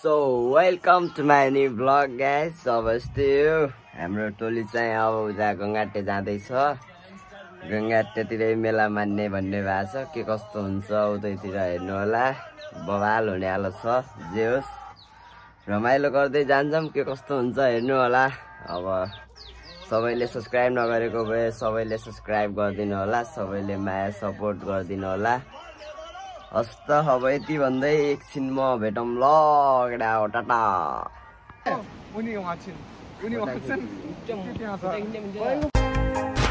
So welcome to my new vlog guys. अब यस्तै हो हाम्रो टोली चाहिँ अब उता गङ्गाटे जाँदैछ। गङ्गाटेतिरै मेला मान्ने भन्ने भएको छ। के कस्तो हुन्छ उतैतिर हेर्नु होला। बवाल हुनेवाला छ। जे होस् रमाइलो गर्दै जान्छौँ। के कस्तो हुन्छ हेर्नु होला। अब सबैले सब्स्क्राइब नगरेको भए सबैले सब्स्क्राइब गरिदिनु होला। सबैले माया सपोर्ट गरिदिनु होला। हस्त अब यति भन्दै एकछिन म भेटौँ ल केटा हो टाटा।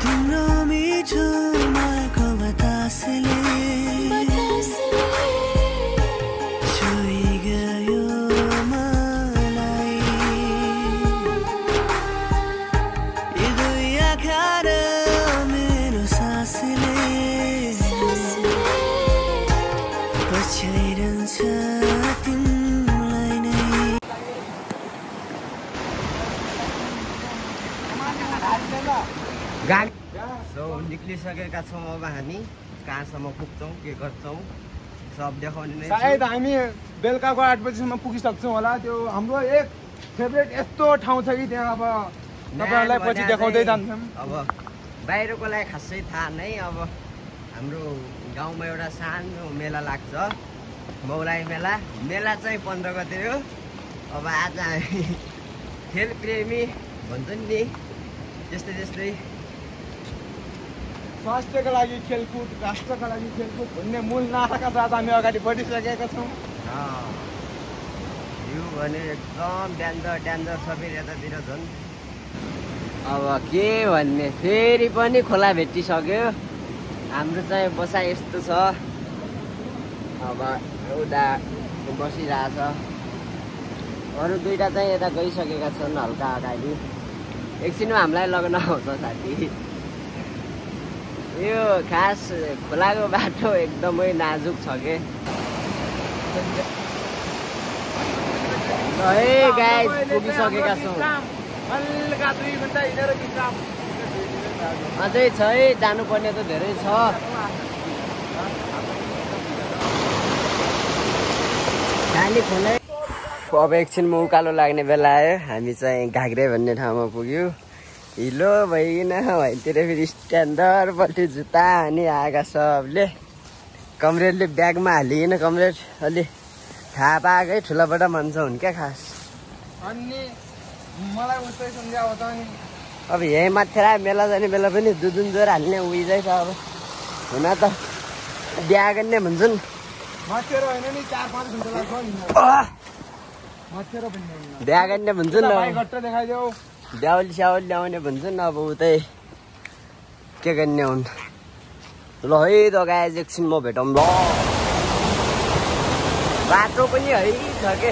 तिम्रो मिठो मायाको बतासले छोई गयो मलाई। यी दुई आँखा र मेरो सासले पछ्याइरहन्छ तिमीलाई नै। सो निक्लिसकेका छौँ। अब हामी कहाँसम्म पुग्छौँ के गर्छौँ सब देखाउने नै। सायद हामी बेलुकाको 8 बजीसम्म पुगिसक्छौँ होला। त्यो हाम्रो एक फेभरेट यस्तो ठाउँ छ कि त्यहाँ अब तपाईँहरूलाई पछि देखाउँदै जान्छौँ। अब बाहिरकोलाई खासै थाहा नै। अब हाम्रो गाउँमा एउटा सानो मेला लाग्छ मौलाई मेला। मेला चाहिँ 15 गते हो। अब आज हामी खेलप्रेमी भन्छ नि त्यस्तै त्यस्तै स्वास्थ्यका लागि खेलकुद राष्ट्रका लागि खेलकुद भन्ने मूल नाराका साथ हामी अगाडि बढिसकेका छौँ। यो भने एकदम ड्यान्जर सबै यतातिर झन्। अब के भन्ने फेरि पनि खोला भेटिसक्यो। हाम्रो चाहिँ बसाइ यस्तो छ। अब एउटा बसिरहेछ। अरू दुईवटा चाहिँ यता गइसकेका छन् हल्का अगाडि। एकछिनमा हामीलाई लग्न आउँछ साथी। यो खास खोलाको बाटो एकदमै नाजुक छ के। है गाइस पुगिसकेका छौँ। अझै छ है जानुपर्ने त धेरै छ। खाली खोलै। अब एकछिनमा उकालो लाग्ने बेला आयो। हामी चाहिँ घाग्रे भन्ने ठाउँमा पुग्यो। हिलो भइकन भइतिर फेरि स्ट्यान्डरपट्टि जुत्ता हानी आएका सबले। कमरेडले ब्यागमा हालिकन कमरेड अलि थाहा पाएकै ठुलाबाट मान्छ हुन् क्या खास। अनि मलाई उस्तै सम्झाएको छ नि। अब यहीँ माथेर मेला जाने बेला पनि दुधुन जोर हाल्ने उइजै छ। अब हुन त बिहा गर्ने भन्छन् माथेर होइन नि 4-5 घन्टा लाग्छ नि। माथेर पनि बिहा गर्ने भन्छन् न। घट्ट देखाइदेऊ। ब्याउली स्याउली ल्याउने भन्छन् अब उतै के गर्ने हुन्। ल है त गाइस एकछिन म भेटौँ ल। बाटो पनि है छ के।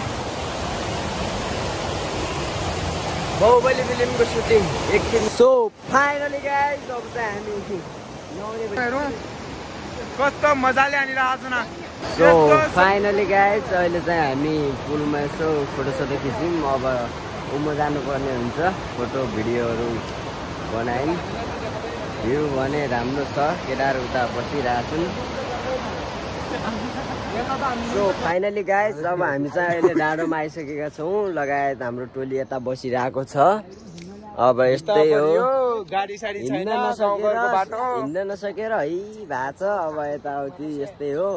बाहुबली फिल्मको सुटिङ एकछिन। सो फाइनली गाइस अब चाहिँ हामी कस्तो मजाले हानिरहेको छु न। सो फाइनली गाइस अहिले चाहिँ हामी पुलमा यसो फोटोसोटो खिच्यौँ। अब उमो जानुपर्ने हुन्छ। फोटो भिडियोहरू बनायौँ। भ्यू भने राम्रो छ। केटाहरू उता बसिरहेछन्। सो फाइनली गाइस अब हामी चाहिँ अहिले डाँडोमा आइसकेका छौँ। लगायत हाम्रो टोली यता बसिरहेको छ। अब यस्तै हो। हिँड्न नसकेर है भएको छ। अब यताउति यस्तै हो।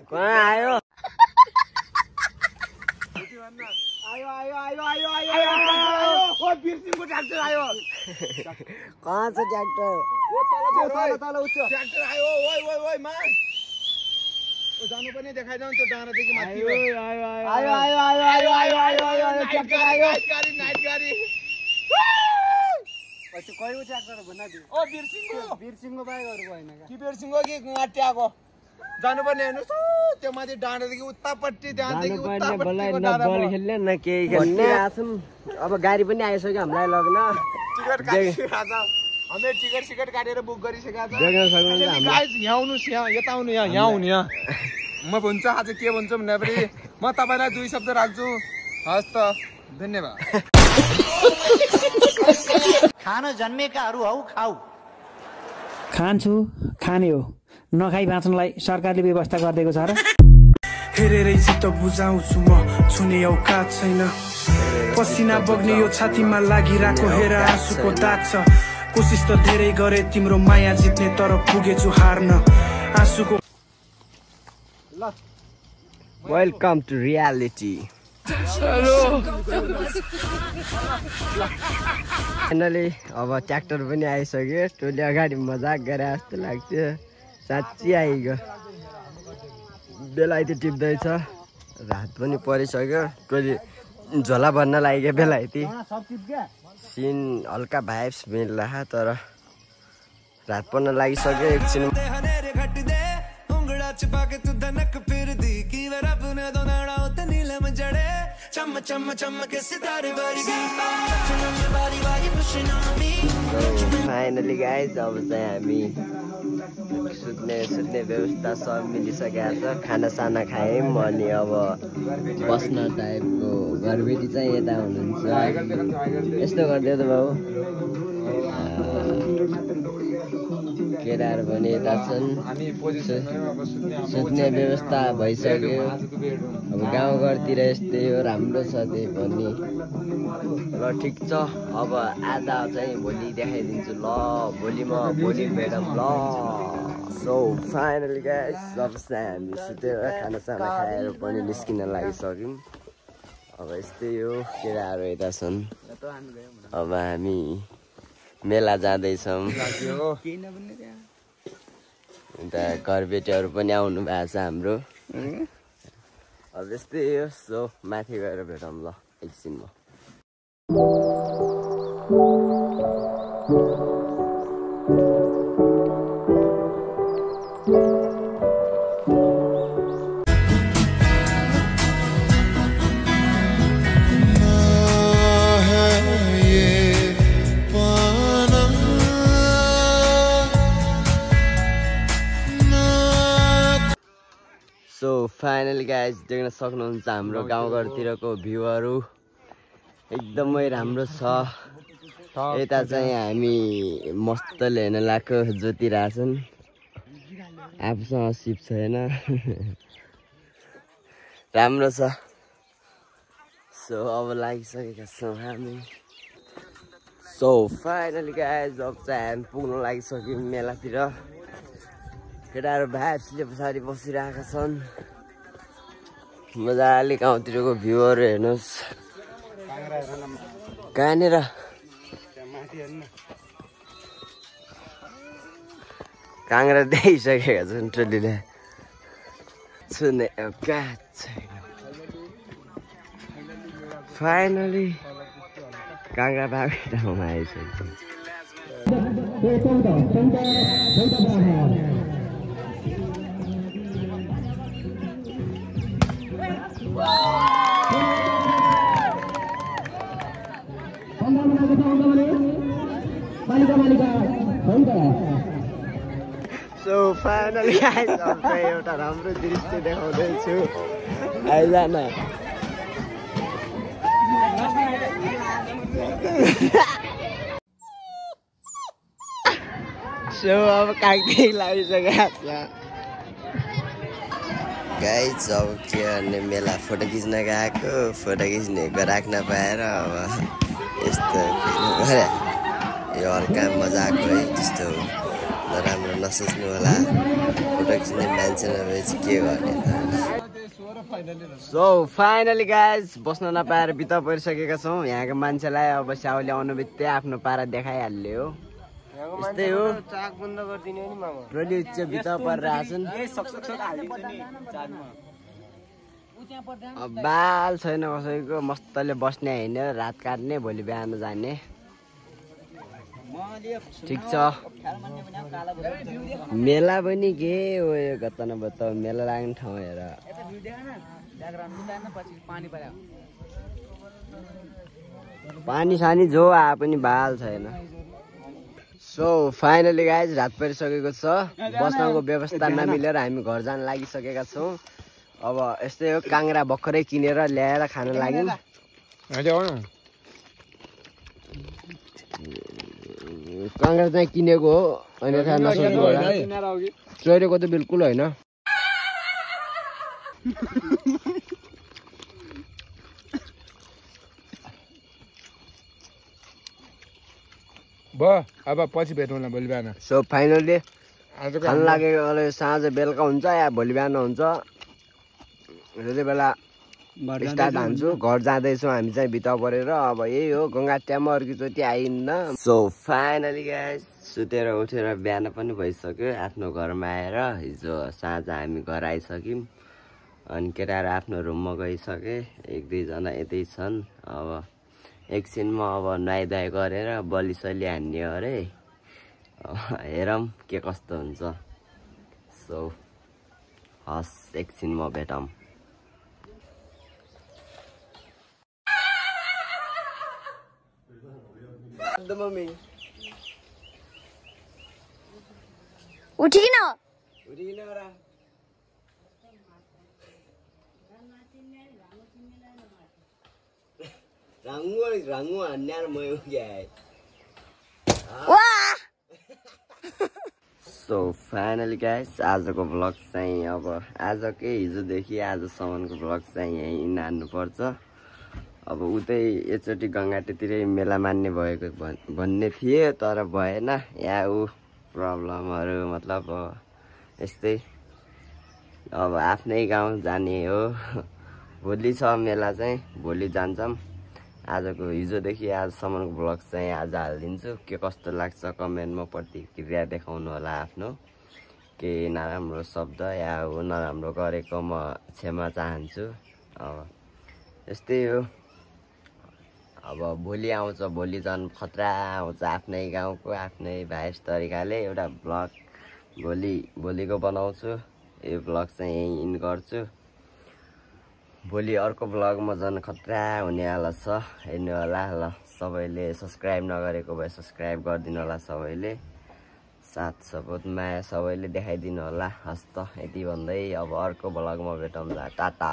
कहाँ आयो? कहाँ छ ट्र्याक्टर? जानु पनि देखाइदेऊ त्यो डाँडादेखि माथि। बिरसिंहको बाहेक अरू भएन कि? बिरसिंहको कि गाँटियाको जानुपर्ने हेर्नुहोस् त्यो माथि डाँडादेखि उतापट्टि त्यहाँदेखि बल खेल्ने न केही खेल्ने। अब गाडी पनि आइसक्यो हामीलाई लग्न। हामी टिकट काटेर बुक गरिसकेका छौँ। यहाँ आउनुहोस् यहाँ यता आउनु यहाँ आउनु यहाँ। म भन्छ आज के भन्छ भन्दाखेरि म तपाईँलाई 2 शब्द राख्छु। हस् त धन्यवाद। खान जन्मेकाहरू हौ खाऊ। खान्छु खाने हो नखाई बाँच्नलाई सरकारले व्यवस्था गरिदिएको छ र। हेरेरै चित्त बुझाउँछु म छुने औकात छैन। पसिना बग्ने यो छातीमा लागिरहेको हेर आँसुको दाग छ। कोसिस त धेरै गरे तिम्रो माया जित्ने तर पुगेछु हार्न आँसुको। Welcome to reality. फाइनली अब ट्र्याक्टर पनि आइसक्यो। टोली अगाडि मजाक गरे जस्तो लाग्थ्यो, साँच्ची आइगयो। बेलायती टिप्दैछ, रात पनि परिसक्यो। टोली झोला भन्न लाग्यो बेलायती। सिन हल्का भाइब्स मिल्ला तर रात पर्न लागिसक्यो। एकछिन फाइनली गाइज अब चाहिँ हामी सुत्ने व्यवस्था सब मिलिसकेको छ। खानासाना खायौँ अनि अब बस्न टाइपको घरबेटी चाहिँ यता हुनुहुन्छ। यस्तो गरिदियो त बाबु। केटाहरू पनि यता छन्। सुत्ने व्यवस्था भइसक्यो। अब गाउँघरतिर यस्तै हो, राम्रो छ त्यही पनि। ल ठिक छ, अब आधा चाहिँ भोलि देखाइदिन्छु। ल भोलि भेटौँ ल। सो फाइनली गाइस अब चाहिँ हामी सुतेर खानासाना खाएर पनि निस्किन लागिसक्यौँ। अब यस्तै हो, केटाहरू यता छन्। अब हामी मेला जाँदैछौँ। अन्त घरबेटीहरू पनि आउनु भएको छ हाम्रो। अब यस्तै हो। सो माथि गएर भेटौँ ल एकछिनमा। सो फाइनली गाइज देख्न सक्नुहुन्छ हाम्रो गाउँघरतिरको भ्यूहरू एकदमै राम्रो छ। यता चाहिँ हामी मस्तले हेर्न लाग्यो जोतिरहेछन्। आफूसँग सिप छैन। राम्रो छ। सो अब लागिसकेका छौँ हामी। सो फाइनली गाइज अब चाहिँ हामी पुग्न लागिसक्यौँ मेलातिर। केटाहरू भाइब्सले पछाडि बसिरहेका छन्। मजाले गाउँतिरको भ्यूहरू हेर्नुहोस्। कहाँनिर काङ्ग्रा देखिसकेका छन् टोलीले। छुने औकात छैन। फाइनली काङ्ग्रा भएको ठाउँमा आइसक्यो। सो फाइनली एउटा राम्रो दृश्य देखाउँदैछु। आइजान। सो अब कागती लागिसकेको छ गाइज। अब के गर्ने, मेला फोटो खिच्न गएको, फोटो खिच्नेको राख्न पाएर अब यस्तो यो हल्का मजाक है। त्यस्तो नराम्रो नसोच्नु होला। फोटो खिच्ने मान्छे नभए चाहिँ के गर्ने त। सो फाइनली गाइज बस्न नपाएर बिता परिसकेका छौँ। यहाँको मान्छेलाई अब स्याउले आउनु बित्तिकै आफ्नो पारा देखाइहाल्यो हो। यस्तै हो। टोली चाहिँ बिता परिरहेछन्। बाल छैन कसैको, मस्तले बस्ने होइन, रात काट्ने, भोलि बिहान जाने। ठिक छ। मेला पनि के हो यो कता न बताऊ। मेला लाग्ने ठाउँ हेर। पानी सानी जो आए पनि बाल छैन। सो फाइनली गाइज रात परिसकेको छ। बस्नको व्यवस्था नमिलेर हामी घर जान लागिसकेका छौँ। अब यस्तै हो, काङ्ग्रा भर्खरै किनेर ल्याएर खान लाग्यौँ। काङ्ग्रेस चाहिँ किनेको हो अन्यथा नसोच्नु होला चोरेको त बिल्कुल होइन भयो अब पछि भेटौँला भोलि बिहान सो फाइनली आजको खान लागेको अहिले साँझ बेलुका हुन्छ या भोलि बिहान हुन्छ त्यति बेला स्टार्ट हान्छु घर जाँदैछौँ हामी चाहिँ भित्र परेर अब यही हो गङ्गाट्यामा अर्कोचोटि आइन्न सो फाइनली गाइस सुतेर उठेर बिहान पनि भइसक्यो आफ्नो घरमा आएर हिजो साँझ हामी घर आइसक्यौँ अनि केटाहरू आफ्नो रुममा गइसके एक दुईजना यतै छन् अब एकछिनमा अब नुहाइधुवाइ गरेर बलिसली हान्ने अरे हेरौँ के कस्तो हुन्छ सो हस् एकछिनमा भेटौँ उठिन रंगू अन्यार मैं हो गया है सो फाइनली गाइस आजको भ्लग चाहिँ अब आजकै हिजोदेखि आजसम्मको भ्लग चाहिँ यहीँ हान्नुपर्छ अब उतै एकचोटि गङ्गाटेतिरै मेला मान्ने भएको भन्ने थिए तर भएन या ऊ प्रब्लमहरू मतलब यस्तै अब आफ्नै गाउँ जाने हो भोलि छ मेला चाहिँ भोलि जान्छौँ आजको हिजोदेखि आजसम्मको भ्लग चाहिँ आज हालिदिन्छु के कस्तो लाग्छ कमेन्टमा प्रतिक्रिया देखाउनु होला आफ्नो केही नराम्रो शब्द या हो नराम्रो गरेको म क्षमा चाहन्छु अब यस्तै हो अब भोलि आउँछ भोलि झन् खतरा आउँछ आफ्नै गाउँको आफ्नै भाइस तरिकाले एउटा भ्लग भोलिको बनाउँछु यो भ्लग चाहिँ यहीँ इन गर्छु भोलि अर्को भ्लगमा झन् खतरा हुनेवाला छ हेर्नु होला ल सबैले सब्सक्राइब नगरेको भए सब्सक्राइब गरिदिनु होला सबैले साथ सपोर्ट माया सबैले देखाइदिनु होला हस् त यति भन्दै अब अर्को भ्लगमा भेटौँला टाटा